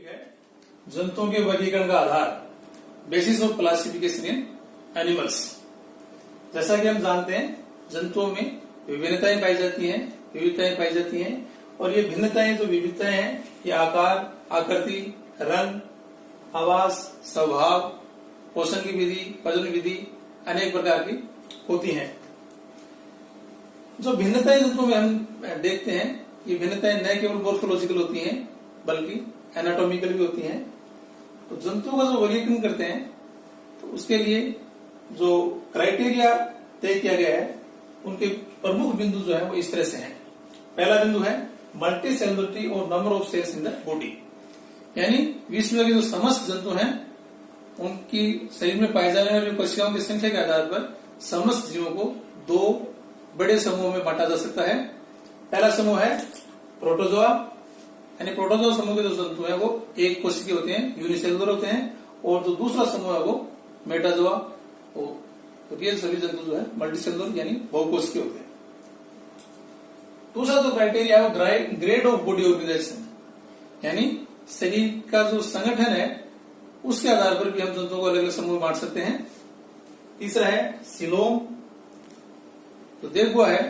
है जंतुओं के वर्गीकरण का आधार, basis of classification in animals. जैसा कि हम जानते हैं जंतुओं में विभिन्नताएं पाई जाती हैं, विविधताएं पाई जाती हैं, और ये भिन्नताएं जो विविधताएं हैं ये आकार, आकृति, रंग, आवास, स्वभाव, पोषण की विधि, प्रजनन विधि अनेक प्रकार की होती हैं। जो भिन्नताएं जंतुओं में हम देखते हैं ये भिन्नताएं न केवल मोर्फोलॉजिकल होती हैं बल्कि एनाटॉमिकल भी होती हैं। तो जंतुओं का जो वर्गीकरण करते हैं तो उसके लिए जो क्राइटेरिया तय किया गया है उनके प्रमुख बिंदु जो है वो इस तरह से हैं। पहला बिंदु है मल्टी सेलुलरिटी और number of cells in the body, यानी विश्व के जो समस्त जंतु हैं उनकी शरीर में पाई जाने वाली कोशिकाओं की संख्या के आधार पर समस्त जीवों को दो बड़े समूहों में बांटा जा सकता है। पहला समूह है प्रोटोजोआ, यानी प्रोटोजोआ समूह के जो जंतु हैं वो एक कोशिकीय होते हैं, यूनिसेलुलर होते हैं, और जो दूसरा समूह है वो मेटाजोआ, तो ये सभी जंतु जो है मल्टीसेलुलर यानी बहुकोशिकीय होते हैं। दूसरा जो क्राइटेरिया है वो ग्रेड ऑफ बॉडी ऑर्गेनाइजेशन, यानी शरीर का जो संगठन है उसके आधार पर भी हम जंतुओं को अलग अलग समूह में बांट सकते हैं। तीसरा है सिलोम, तो देखुआ है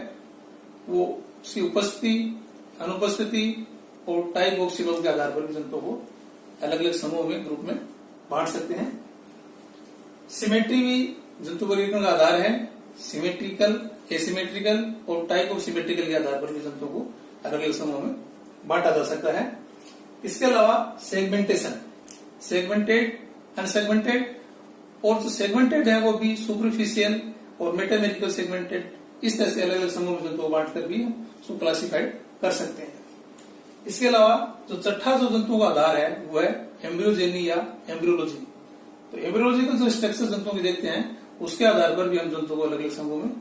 वो उसकी उपस्थिति, अनुपस्थिति और टाइप ऑफ सिलोम के आधार पर भी जंतुओं को अलग अलग समूह में, ग्रुप में बांट सकते हैं। सिमेट्री भी जंतु वर्गीकरण का आधार है। सिमेट्रिकल, एसिमेट्रिकल और टाइप ऑफ सिमेट्रिकल के आधार पर भी जंतुओं को अलग अलग समूह में बांटा जा सकता है। इसके अलावा सेगमेंटेशन, सेगमेंटेड, अनसेगमेंटेड, और जो सेगमेंटेड है वो भी सुपरफिशियल और मेटामेरिकल सेगमेंटेड, इस तरह से अलग अलग समूह में जंतुओं को बांटकर भी हम उसको क्लासिफाइड कर सकते हैं। इसके अलावा जो छठा जो जंतुओं का आधार है वो है एम्ब्रियोजेनी या एम्ब्रियोलॉजी। तो एम्ब्रियोलॉजिकल जो स्ट्रक्चर जंतुओं के देखते हैं उसके आधार पर भी हम जंतुओं को अलग अलग समूह में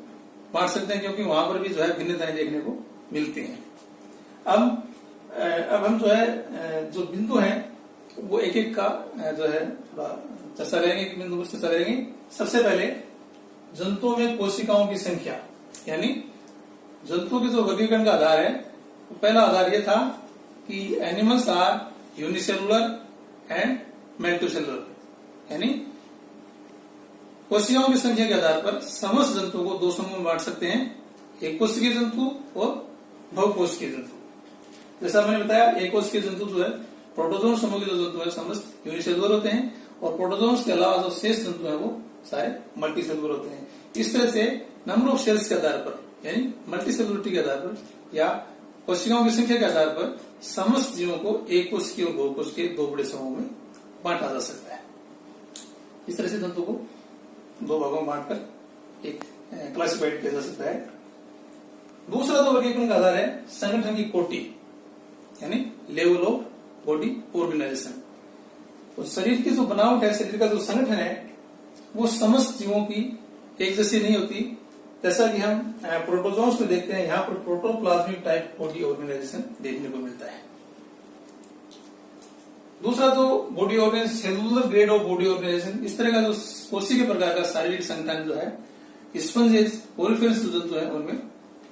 बांट सकते हैं, क्योंकि वहां पर भी जो है भिन्नताएं देखने को मिलती हैं। अब हम जो है जो बिंदु हैं वो एक एक का जो है थोड़ा चर्चा करेंगे, बिंदु पर चर्चा करेंगे। सबसे पहले जंतुओं में कोशिकाओं की संख्या, यानी जंतुओं के जो वर्गीकरण का आधार है तो पहला आधार यह था कि animals are unicellular and multicellular, यानी कोशिकाओं की संख्या के आधार पर समस्त जंतुओं को दो समूह में बांट सकते हैं, एक कोशिकीय जंतु और बहुकोशिकीय जंतु। जैसा मैंने बताया एक कोशिकीय जंतु जो है प्रोटोजोन समूह के जो जंतु है समस्त यूनिसेलुलर होते हैं, और प्रोटोजोन्स के अलावा जो शेष जंतु है वो सारे मल्टीसेलुलर होते हैं। इस तरह से नंबर ऑफ सेल्स के आधार पर, यानी मल्टीसेलुलरिटी के आधार पर या कोशिकाओं की संख्या के आधार पर समस्त जीवों को एक कोशिकीय और बहुकोशिकीय दो बड़े समूह में बांटा जा सकता है। इस तरह से जंतु को दो भागों में बांटकर एक क्लासिफाइड किया जा सकता है। दूसरा जो वर्गीकरण का आधार है संगठन की कोटि, यानी लेवल ऑफ बॉडी ऑर्गेनाइजेशन। तो शरीर की जो बनावट है, शरीर का जो संगठन है वो समस्त जीवों की एक जैसी नहीं होती। जैसा कि हम प्रोटोजोन्स में देखते हैं, यहाँ पर प्रोटोप्लाज्मिक टाइप बॉडी ऑर्गेनाइजेशन देखने को मिलता है। दूसरा जो body organisation, cellular grade of body organisation, इस तरह का जो कोशिकीय प्रकार का शारीरिक संगठन जो है स्पंजेस, पोरिफेरस जंतु है उनमें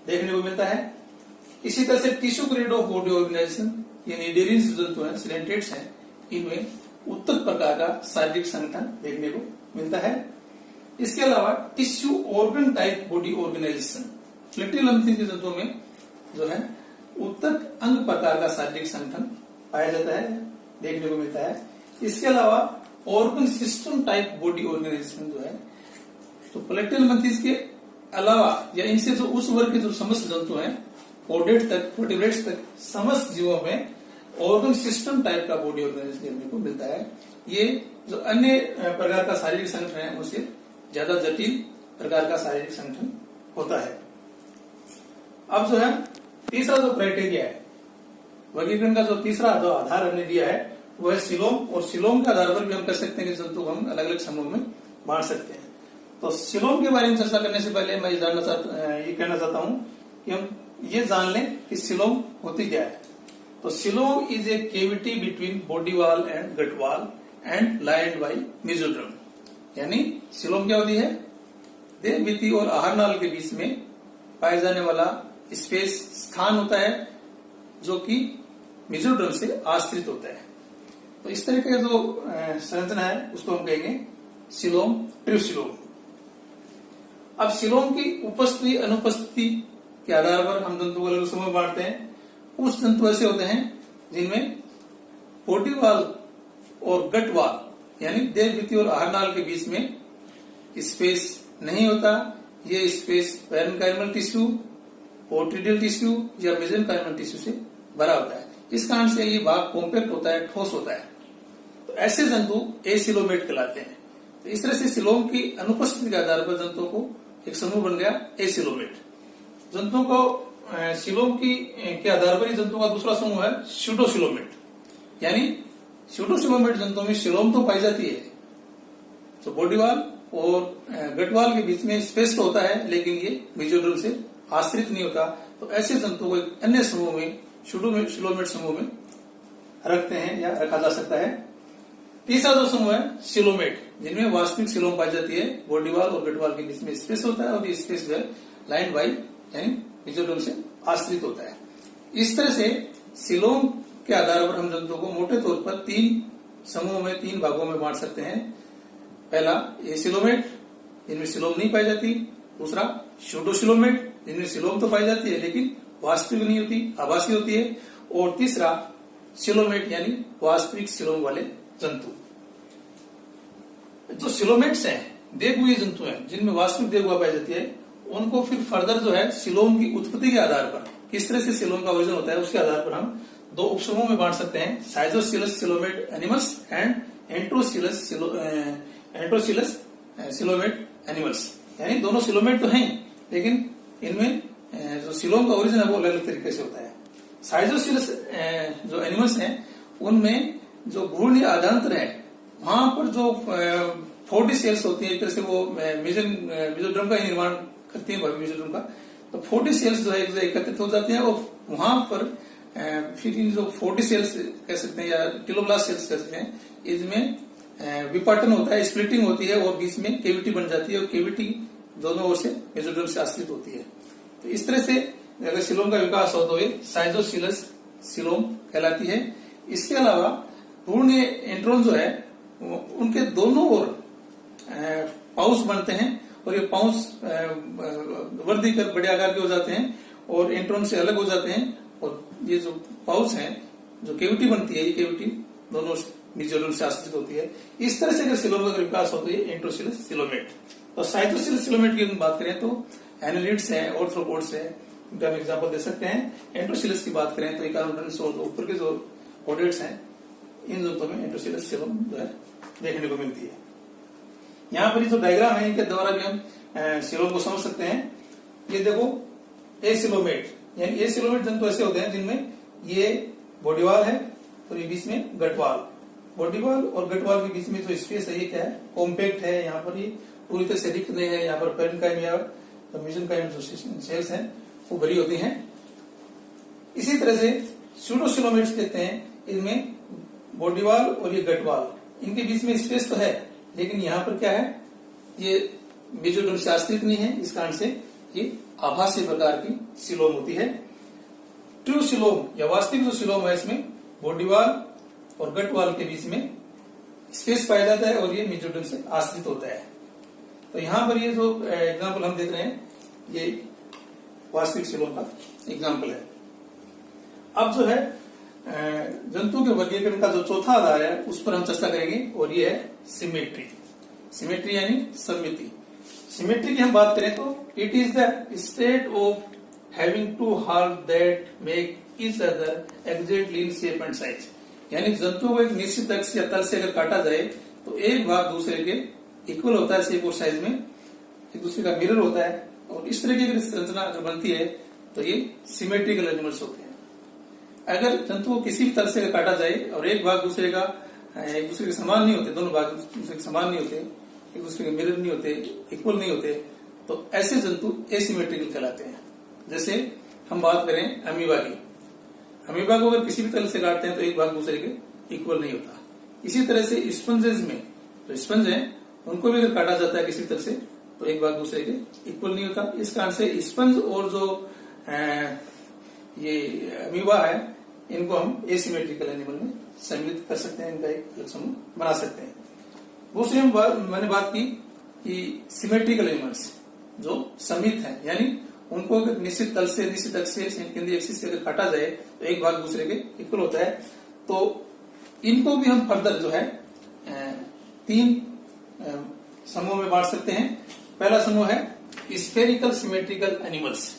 देखने को मिलता है। इसी तरह से tissue grade of body organisation, ये निडेरियंस जंतु है, सिलेंटेट्स हैं, इनमें उत्तक प्रकार का शारीरिक संगठन देखने को मिलता है। इसके अलावा tissue organ type body organisation, platyhelminthes के जंतुओं में जो है उत्तक अंग प्रकार का शारीरिक संगठन पाया जाता है, देखने को मिलता है। इसके अलावा organ system type body organisation जो है, तो प्लेटिलम्थिन के अलावा या इनसे जो उस वर्ग के जो समस्त जंतु हैं पोडेट तक, वर्टिब्रेट्स तक, समस्त जीवों में ऑर्गन सिस्टम टाइप का बॉडी ऑर्गेनाइजेशन देखने को मिलता है। ये जो अन्य प्रकार का शारीरिक संगठन है उससे ज्यादा जटिल प्रकार का शारीरिक संगठन होता है। अब जो है तीसरा जो क्राइटेरिया है वर्गीकरण का, जो तीसरा जो आधार हमने दिया है वो है सिलोम, और सिलोम के आधार पर भी हम कह सकते हैं कि जंतु को हम अलग अलग समूह में बांट सकते हैं। तो सिलोम के बारे में चर्चा करने से पहले मैं ये कहना चाहता हूं कि हम ये जान लें कि सिलोम होती क्या है। तो coelom is a cavity between body wall and gut wall and lined by mesoderm, यानी सिलोम क्या होती है, देह भित्ति और आहार नाल के बीच में पाए जाने वाला स्पेस, स्थान होता है जो कि मेसोड्रम से आश्रित होता है। तो इस तरह का जो संरचना है उसको हम कहेंगे सिलोम, ट्रूसिलोम। अब सिलोम की उपस्थिति अनुपस्थिति के आधार पर हम जंतु को अलग समूह में बांटते हैं। कुछ जंतु ऐसे होते हैं जिनमें पोटी वाल और गट वाल यानी देह भित्ति और आहार नाल के बीच में स्पेस नहीं होता। ये स्पेस पैरेन्काइमल टिश्यू, पोर्टिडियल टिश्यू या मेसेनकाइमल टिश्यू से भरा होता है। इस कारण से ये भाग कॉम्पैक्ट होता है, ठोस होता है। तो ऐसे जंतु एसिलोमेट कहलाते हैं। तो इस तरह से सिलोम की अनुपस्थिति के आधार पर जंतुओं को एक समूह बन गया एसिलोमेट। जंतुओं को सिलोम की के आधार पर ही जंतुओं का दूसरा समूह है स्यूडोसिलोमेट। यानी स्यूडोसिलोमेट जंतुओं में सिलोम तो पाई जाती है, तो बॉडी वाल और गटवाल के बीच में स्पेस तो होता है, लेकिन ये मेसोडर्म से आश्रित नहीं होता। तो ऐसे जंतुओं को एक अन्य समूह में स्यूडोसिलोमेट समूह में रखते हैं या रखा जा सकता है। तीसरा जो समूह है सिलोमेट, जिनमें वास्तविक सिलोम पाई जाती है। बॉडी वाल और गटवाल के बीच में स्पेस होता है और ये स्पेस जो है लाइन बाई यानी मेसोडर्म से आश्रित होता है। इस तरह से सिलोम के आधार पर हम जंतुओं को मोटे तौर पर 3 समूह में, 3 भागों में बांट सकते हैं। पहला एसिलोमेट, जिनमें सिलोम नहीं पाई जाती। दूसरा स्यूडोसिलोमेट, जिनमें सिलोम तो पाई जाती है लेकिन वास्तविक नहीं होती, आभासी होती है। और तीसरा सिलोमेट यानी वास्तविक सिलोम वाले जंतु। जो सिलोमेट्स हैं, देहगुए जंतु हैं जिनमें वास्तविक देहगुआ पाई जाती है, उनको फिर फर्दर जो है सिलोम की उत्पत्ति के आधार पर, किस तरह से सिलोम का ओरिजिन होता है उसके आधार पर हम 2 उपसमूह में बांट सकते हैं। Schizocoelous coelomate animals and enterocoelous coelomate animals. यानी दोनों सिलोमेट तो हैं, लेकिन इनमें जो सिलोम का ओरिजिन है वो अलग अलग तरीके से होता है। साइजोसिलस जो एनिमल्स हैं उनमें जो भ्रूण आधांतर है, वहां पर जो 40 सेल्स होती है, एक तरह से वो मेसोडर्म का निर्माण करती है, भव्य मेसोडर्म का। तो 40 सेल्स जो है एकत्रित हो जाते हैं और वहां पर फिर इन जो 40 सेल्स कह सकते हैं या टिलोब्लास्ट सेल्स कह सकते हैं, इसमें विपाटन होता है, स्प्लिटिंग होती है और बीच में केविटी बन जाती है और केविटी दोनों ओर से मेसोडर्म से आश्रित होती है। तो इस तरह से अगर सिलोम का विकास हो तो ये साइजोसिलस सिलोम कहलाती है। इसके अलावा भ्रूण एंड्रोन जो है उनके दोनों ओर पाउच बनते हैं और ये पाउच वृद्धि कर बड़े आकार के हो जाते हैं और एंड्रोन से अलग हो जाते हैं। और ये जो पाउच है, जो केविटी बनती है, ये केविटी दोनों मेसोडर्म से आश्रित होती है। इस तरह से अगर सिलोम का विकास हो तो ये एंट्रोसिलस सिलोमेट। तो साइटोसिलस सिलोमेट की बात करें तो एनालिड्स है, ऑर्थ्रोपोड्स है, इनका हम एग्जाम्पल दे सकते हैं। एंट्रोसिलस की बात करें तो इकारोडोन्ट्स और ऊपर के जो कोडेट्स हैं, इन जंतुओं में एंट्रोसिलस सिलोम जो है देखने को मिलती है। यहाँ पर जो डायग्राम है इनके द्वारा भी हम सिलोम को समझ सकते हैं। ये देखो एसिलोमेट, यानी एसिलोमेट जंतु ऐसे होते हैं जिनमें ये बॉडीवाल है और ये बीच में गटवाल। बॉडीवाल और गटवाल के बीच में जो स्पेस है ये क्या है, कॉम्पैक्ट है। यहाँ पर ये पूरी तरह से रिक्त नहीं है। यहाँ पर पैरेन्काइम या मेसेनकाइम जो सेल्स हैं वो भरी होती हैं। इसी तरह से स्यूडोसिलोमेट्स कहते हैं, इनमें बॉडीवाल और ये गटवाल, इनके बीच में स्पेस तो है लेकिन यहाँ पर क्या है, ये मेसोडर्म से आश्रित नहीं है। इस कारण से ये आभासी प्रकार की सिलोम होती है। ट्रू सिलोम या वास्तविक जो सिलोम है, इसमें बॉडीवाल और गटवाल के बीच में स्पेस पाया जाता है और ये मेसोडर्म से आश्रित होता है। तो यहाँ पर ये जो एग्जाम्पल हम देख रहे हैं ये वास्तविक सिलोम का एग्जाम्पल है। अब जो है जंतु के वर्गीकरण का जो चौथा आधार है उस पर हम चर्चा करेंगे और ये है सिमेट्री। सिमेट्री यानी सममिति। सिमेट्री की हम बात करें तो it is the state of having two halves that make each other exactly in shape and size. यानी जंतु को एक निश्चित अक्ष या तल से अगर काटा जाए तो एक भाग दूसरे के इक्वल होता है शेप और साइज में, एक दूसरे का मिरर होता है। और इस तरह की संरचना अगर बनती है तो ये सिमेट्रिकल एनिमल्स होते हैं। अगर जंतु को किसी भी तरह से काटा जाए और एक भाग दूसरे का एक दूसरे के समान नहीं होते, दोनों भाग दूसरे के समान नहीं होते, एक दूसरे के मिरर नहीं होते, इक्वल नहीं होते, तो ऐसे जंतु एसिमेट्रिकल कहलाते हैं। जैसे हम बात करें अमीबा की, अमीबा को अगर किसी भी तरह से काटते हैं तो एक भाग दूसरे के इक्वल नहीं होता। इसी तरह से स्पंजेस में जो स्पंज है उनको भी अगर काटा जाता है किसी तरह से तो एक भाग दूसरे के इक्वल नहीं होता। इस कारण से स्पंज और जो ये अमीबा है इनको हम एसिमेट्रिकल एनिमल में सम्मिलित कर सकते हैं, इनका एक अलग समूह बना सकते हैं। दूसरी मैंने बात की कि सिमेट्रिकल एनिमल्स जो समित हैं, यानी उनको अगर निश्चित तल से निश्चित अक्ष से केंद्रीय एक्सिस से अगर काटा जाए तो एक भाग दूसरे के इक्वल होता है। तो इनको भी हम फर्दर जो है 3 समूह में बांट सकते हैं। पहला समूह है स्फेरिकल सिमेट्रिकल एनिमल्स,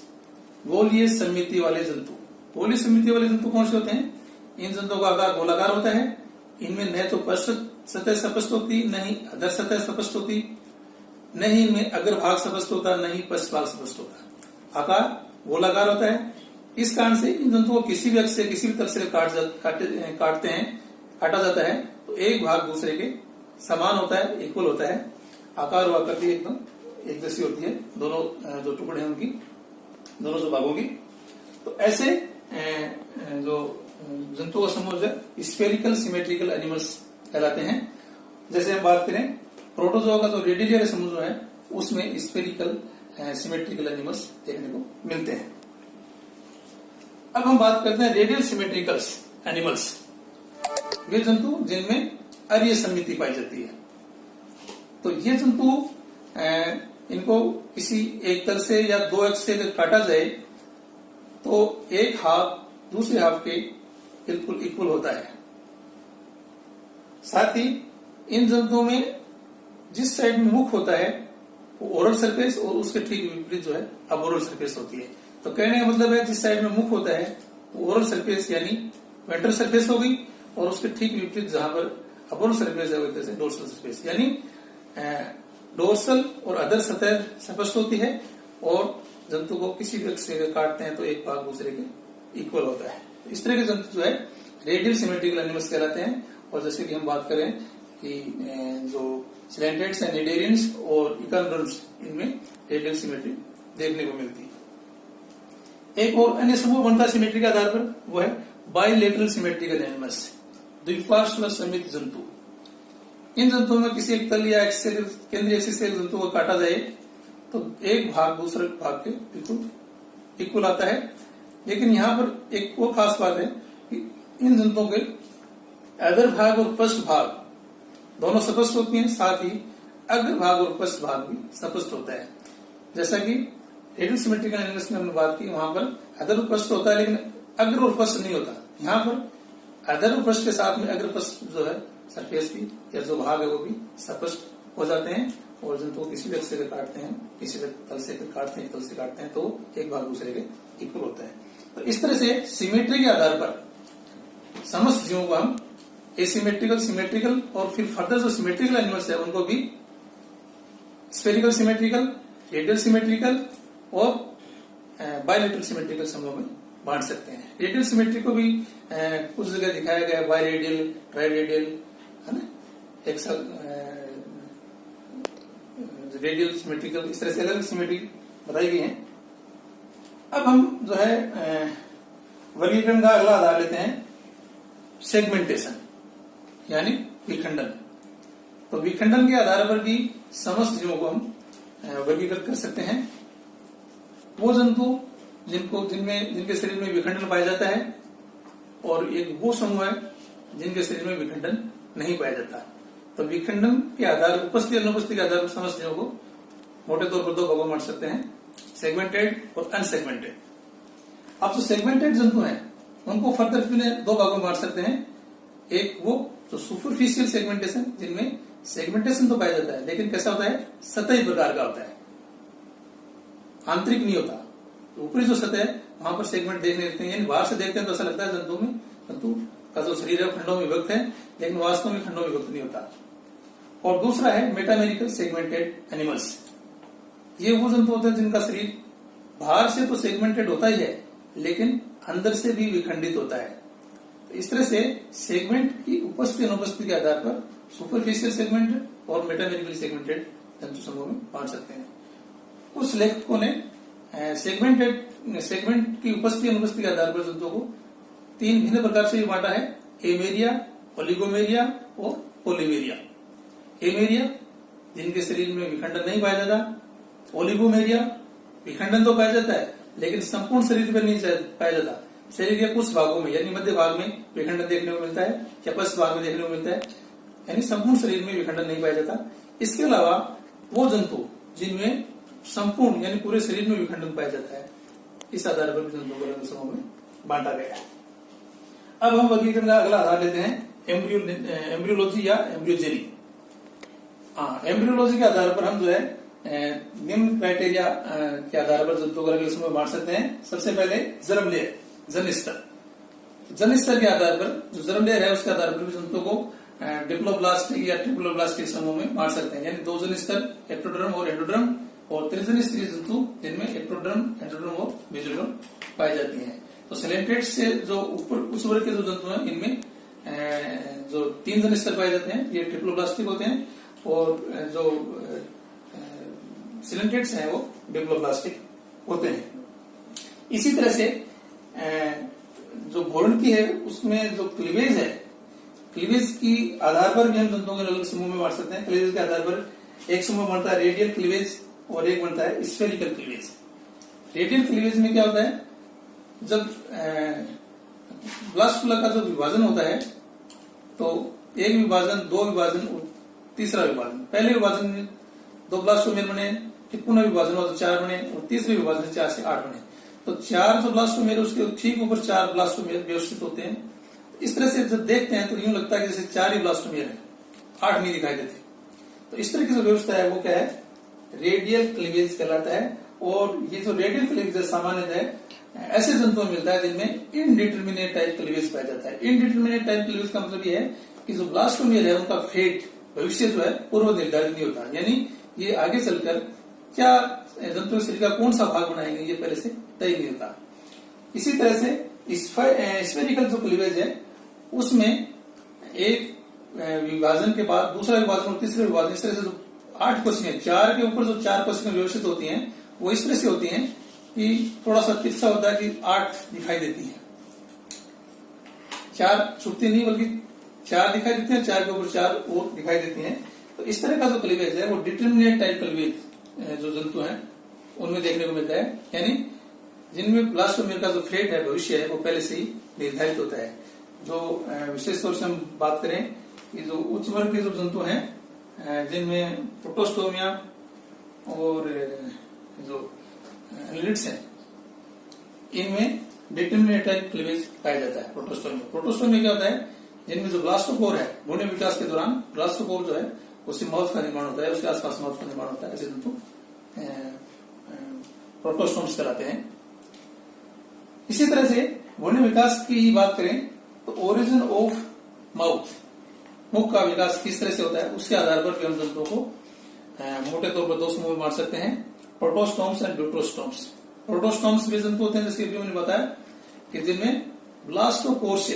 गोलीय सममिति वाले जंतु। गोलीय सममिति वाले जंतु कौन से होते हैं? इन जंतुओं का आकार गोलाकार होता है, इनमें न तो पृष्ठ सतह स्पष्ट होती, न ही अधर सतह स्पष्ट होती, न ही इनमें अग्र भाग स्पष्ट होता, न ही पश्च भाग स्पष्ट होता। आकार गोलाकार होता है। इस कारण से इन जंतुओं को किसी भी अक्ष से किसी भी तल से काटते हैं, काटा जाता है तो एक भाग दूसरे के समान होता है, इक्वल होता है। आकार और आकृति एकदम एक जैसी होती है, दोनों जो टुकड़े हैं उनकी, दोनों जो भागों की। तो ऐसे जो जंतुओं का समूह जो स्फेरिकल सिमेट्रिकल एनिमल्स कहलाते हैं। जैसे हम बात करें प्रोटोजोआ का जो रेडियली समूह जो है उसमें स्फेरिकल सिमेट्रिकल एनिमल्स देखने को मिलते हैं। अब हम बात करते हैं रेडियल सिमेट्रिकल एनिमल्स, वे जंतु जिनमें अरीय सममिति पाई जाती है। तो ये जंतु इनको किसी एक तल से या 2 अक्ष से काटा जाए तो एक हाफ दूसरे हाफ के बिल्कुल इक्वल होता है। साथ ही इन जंतुओं में जिस साइड में मुख होता है वो ओरल सरफेस और उसके ठीक विपरीत जो है अबोरल सरफेस होती है। तो कहने का मतलब है जिस साइड में मुख होता है वो ओरल सरफेस यानी वेंट्रल सरफेस होगी, और उसके ठीक विपरीत जहां पर अबोरल सरफेस है वैसे डोर्सल सरफेस, यानी डोर्सल और अधर सतह स्पष्ट होती है, और जंतु को किसी भी अक्ष से काटते हैं तो एक भाग दूसरे के इक्वल होता है। तो इस तरह के जंतु जो है रेडियल सिमेट्रिकल एनिमल्स कहलाते हैं। और जैसे कि हम बात करें कि जो सिलेंटेड्स एंड निडेरियंस और इकानोडर्म्स, इनमें रेडियल सिमेट्री देखने को मिलती है। एक और अन्य समूह बनता है सिमेट्री के आधार पर, वो है बाइलेटरल सिमेट्रिकल एनिमल्स, द्विपार्श्व समित जंतु। इन जंतुओं में किसी एक तल या केंद्रीय एक्सिस से जंतु को काटा जाए तो एक भाग दूसरे भाग के बिल्कुल इक्वल आता है। लेकिन यहाँ पर एक और खास बात है कि इन जंतुओं के अधर भाग और पश्च भाग दोनों स्पष्ट होती हैं, साथ ही अग्र भाग और पश्च भाग भी स्पष्ट होता है। जैसा कि रेडियल सिमेट्रिकल एनिमल्स में हमने बात की, वहां पर अधर और पश्च होता है लेकिन अग्र और पश्च नहीं होता। यहाँ पर अधर और पश्च के साथ में अग्र पश्च जो है सरफेस की या जो भाग है वो भी स्पष्ट हो जाते हैं, और जंतु को किसी भी अक्ष से काटते हैं, किसी भी तल से काटते हैं, तल से काटते हैं तो एक भाग दूसरे के इक्वल होता है। तो इस तरह से सिमेट्री के आधार पर समस्त जीवों को हम एसिमेट्रिकल, सिमेट्रिकल और फिर फर्दर जो सिमेट्रिकल एनिमल्स है उनको भी स्फेरिकल सिमेट्रिकल, रेडियल सिमेट्रिकल और बाइलेटरल सिमेट्रिकल समूह में बांट सकते हैं। रेडियल सिमेट्री को भी कुछ जगह दिखाया गया है, बाई रेडियल, ट्राई रेडियल, है ना, एक रेडियल सिमेट्रिकल, इस तरह से अलग सिमेट्री बताई गई है। अब हम जो है वर्गीकरण का अगला आधार लेते हैं सेगमेंटेशन, यानी विखंडन। तो विखंडन के आधार पर भी समस्त जीवों को हम वर्गीकृत कर सकते हैं। वो जंतु जिनके शरीर में विखंडन पाया जाता है, और एक वो समूह है जिनके शरीर में विखंडन नहीं पाया जाता। तो विखंडन के आधार, उपस्थिति अनुपस्थिति के आधार पर समस्त जीवों को मोटे तौर पर 2 भागों में बांट सकते हैं, सेगमेंटेड और अनसेगमेंटेड। अब जो सेगमेंटेड जंतु हैं उनको फर्दर 2 भागों में बांट सकते हैं। एक वो जो सुपरफिशियल सेगमेंटेशन, जिनमें सेगमेंटेशन तो पाया जाता है लेकिन कैसा होता है, सतही प्रकार का होता है, आंतरिक नहीं होता। ऊपरी जो सतह है वहां पर सेगमेंट देखने लगते हैं, यानी बाहर से देखते हैं तो ऐसा लगता है जंतु का जो शरीर है खंडों में विभक्त है, लेकिन वास्तव में खंडों में विभक्त नहीं होता। और दूसरा है मेटामेरिकल सेगमेंटेड एनिमल्स। ये वो जंतु होते हैं जिनका शरीर बाहर से तो सेगमेंटेड होता ही है लेकिन अंदर से भी विखंडित होता है। तो इस तरह से सेगमेंट की उपस्थिति अनुपस्थिति के आधार पर सुपरफिशियल सेगमेंटेड और मेटामेरिकल सेगमेंटेड जंतु समूह में बांट सकते हैं। कुछ लेखकों ने सेगमेंट की उपस्थिति अनुपस्थिति के आधार पर जंतुओं को 3 भिन्न प्रकार से भी बांटा है, एमेरिया, ओलिगोमेरिया और पोलीमेरिया। एमेरिया जिनके शरीर में विखंडन नहीं पाया जाता, ओलिगोमेरिया विखंडन तो पाया जाता है लेकिन संपूर्ण शरीर पर नहीं पाया जाता, शरीर के कुछ भागों में यानी मध्य भाग में विखंडन देखने को मिलता है या पश्च भाग में देखने को मिलता है, यानी संपूर्ण शरीर में विखंडन नहीं पाया जाता। इसके अलावा वो जंतु जिनमें संपूर्ण यानी पूरे शरीर में विखंडन पाया जाता है, इस आधार पर भी जंतुओं को अलग समूह में बांटा गया है। अब हम वर्गीकरण का अगला आधार लेते हैं एम्ब्रियोलॉजी या एम्ब्रियोजेनी। एम्ब्रियोलॉजी के आधार पर हम जो है निम्न क्राइटेरिया के आधार पर जंतुओं को अलग समूह में बांट सकते हैं। सबसे पहले जन्म लेयर, जन्म स्तर के आधार पर जो जन्म लेयर है उसके आधार पर भी जंतुओं को डिप्लोब्लास्टिक या ट्रिप्लोब्लास्टिक समूह में बांट सकते हैं, यानी दो जन स्तर एक्टोडर्म और एंडोडर्म, और त्रिजन स्तरीय जंतु जिनमें एक्टोडर्म, एंडोडर्म और मेसोडर्म पाई जाती हैं। तो सिलेंट्रेट से जो ऊपर उस वर्ग के जो जंतु हैं इनमें जो तीन जन स्तर पाए जाते हैं ये ट्रिप्लोब्लास्टिक होते हैं, और जो सिलेंट्रेट्स हैं वो डिप्लोब्लास्टिक होते हैं। इसी तरह से जो भ्रूण की है उसमें जो क्लीवेज है, क्लीवेज की आधार पर भी हम जंतुओं के अलग समूह में बांट सकते हैं। क्लीवेज के आधार पर एक समूह बनता है रेडियल क्लीवेज और एक बनता है स्फेरिकल क्लीवेज। रेडियल क्लीवेज में क्या होता है, जब ब्लास्टुला का जो विभाजन होता है तो एक विभाजन, दो विभाजन और तीसरा विभाजन। पहले विभाजन में दो ब्लास्टोमेर बने, फिर पुनः विभाजन हुआ तो चार बने, और तीसरे विभाजन 4 से 8 बने। तो चार जो ब्लास्टोमेर उसके ठीक ऊपर 4 ब्लास्टोमेर व्यवस्थित होते हैं। इस तरह से जब देखते हैं तो यूं लगता है कि जैसे 4 ही ब्लास्टोमेर है, 8 नहीं दिखाई देते। तो इस तरह की जो व्यवस्था है वो क्या है, रेडियल क्लीवेज कहलाता है। और ये जो रेडियल क्लीवेज सामान्यतः ऐसे जंतुओं में मिलता है जिनमें इनडिटर्मिनेट टाइप क्लीवेज पाया जाता है। इनडिटर्मिनेट टाइप क्लीवेज का मतलब ये है कि जो ब्लास्टोमेर है उनका फेट, भविष्य जो है पूर्व निर्धारित नहीं होता, यानी ये आगे चलकर क्या जंतु शरीर का कौन सा भाग बनाएंगे ये पहले से तय नहीं होता। इसी तरह से स्फेरिकल जो क्लीवेज है उसमें एक विभाजन के बाद दूसरा विभाजन और तीसरे विभाजन, इस तरह से जो 8 कोशिकाएं, 4 के ऊपर जो 4 कोशिकाएं व्यवस्थित होती हैं वो इस तरह से होती हैं कि थोड़ा सा तिरछा होता है कि 8 दिखाई देती है, 4 छुपती नहीं बल्कि 4 दिखाई देती हैं, 4 के ऊपर 4 और दिखाई देती हैं। तो इस तरह का जो क्लीवेज है वो डिटर्मिनेट टाइप क्लीवेज जो जंतु हैं उनमें देखने को मिलता है, यानी जिनमें ब्लास्टोमेर का जो फेट है, भविष्य है, वो पहले से ही निर्धारित होता है। जो विशेष तौर से हम बात करें कि जो उच्च वर्ग के जो जंतु हैं जिनमें प्रोटोस्टोमिया और जो एनालिड्स हैं इनमें डिटर्मिनेट टाइप क्लीवेज पाया जाता है। प्रोटोस्टोमिया क्या होता है, जिनमें जो ब्लास्टोपोर है भ्रूण विकास के दौरान ब्लास्टोपोर जो है उससे माउथ का निर्माण होता है, उसके आसपास माउथ का निर्माण होता है, ऐसे जंतु प्रोटोस्टोम्स कहलाते हैं। इसी तरह से भ्रूण विकास की बात करें तो ओरिजिन ऑफ माउथ, मुख का विकास किस तरह से होता है उसके आधार पर भी हम जंतुओं को मोटे तौर पर 2 समूह में बांट सकते हैं, प्रोटोस्टोम्स एंड ड्यूट्रोस्टोम्स। प्रोटोस्टोम्स भी जंतु होते हैं जिसके भी मैंने बताया कि जिनमें ब्लास्टोपोर से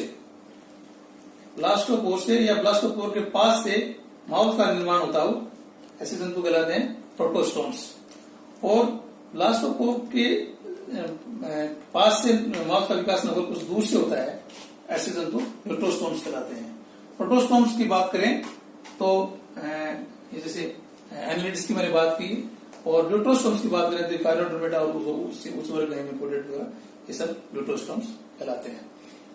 या ब्लास्टोपोर के पास से माउथ का निर्माण होता हो, ऐसे जंतु कहलाते हैं प्रोटोस्टोम्स। और ब्लास्टोपोर के पास से माउथ का विकास न हो कुछ दूर से होता है, ऐसे जंतु ड्यूट्रोस्टोम्स कहलाते हैं। प्रोटोस्टोम्स की बात करें तो ये जैसे एनालिड्स की मैंने बात की, और ड्यूट्रोस्टोम्स की बात करें तो फाइलोडर्मेटा और उच्च वर्ग ये सब ड्यूट्रोस्टोम्स कहलाते हैं।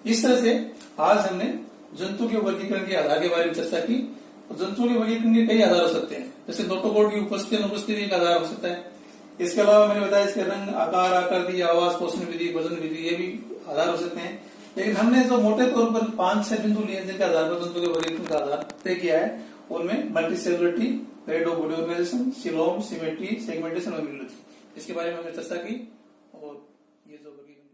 इस तरह से आज हमने जंतु के वर्गीकरण के आधार के बारे में चर्चा की। तो जंतुओं के वर्गीकरण के कई आधार हो सकते हैं, जैसे नोटोकॉर्ड की उपस्थिति अनुपस्थिति एक आधार हो सकता है। इसके अलावा मैंने बताया इसके रंग, आकार, आकृति, आवाज, पोषण विधि, वजन विधि, ये भी आधार हो सकते हैं। लेकिन हमने जो मोटे तौर पर 5-6 बिंदु लिए जिनके आधार पर जंतु के वर्गीकरण का आधार तय किया है, उनमें multicellularity, grade of body organisation, coelom, symmetry, segmentation और मिनोलॉजी, इसके बारे में हमने चर्चा की। और ये जो वर्गीकरण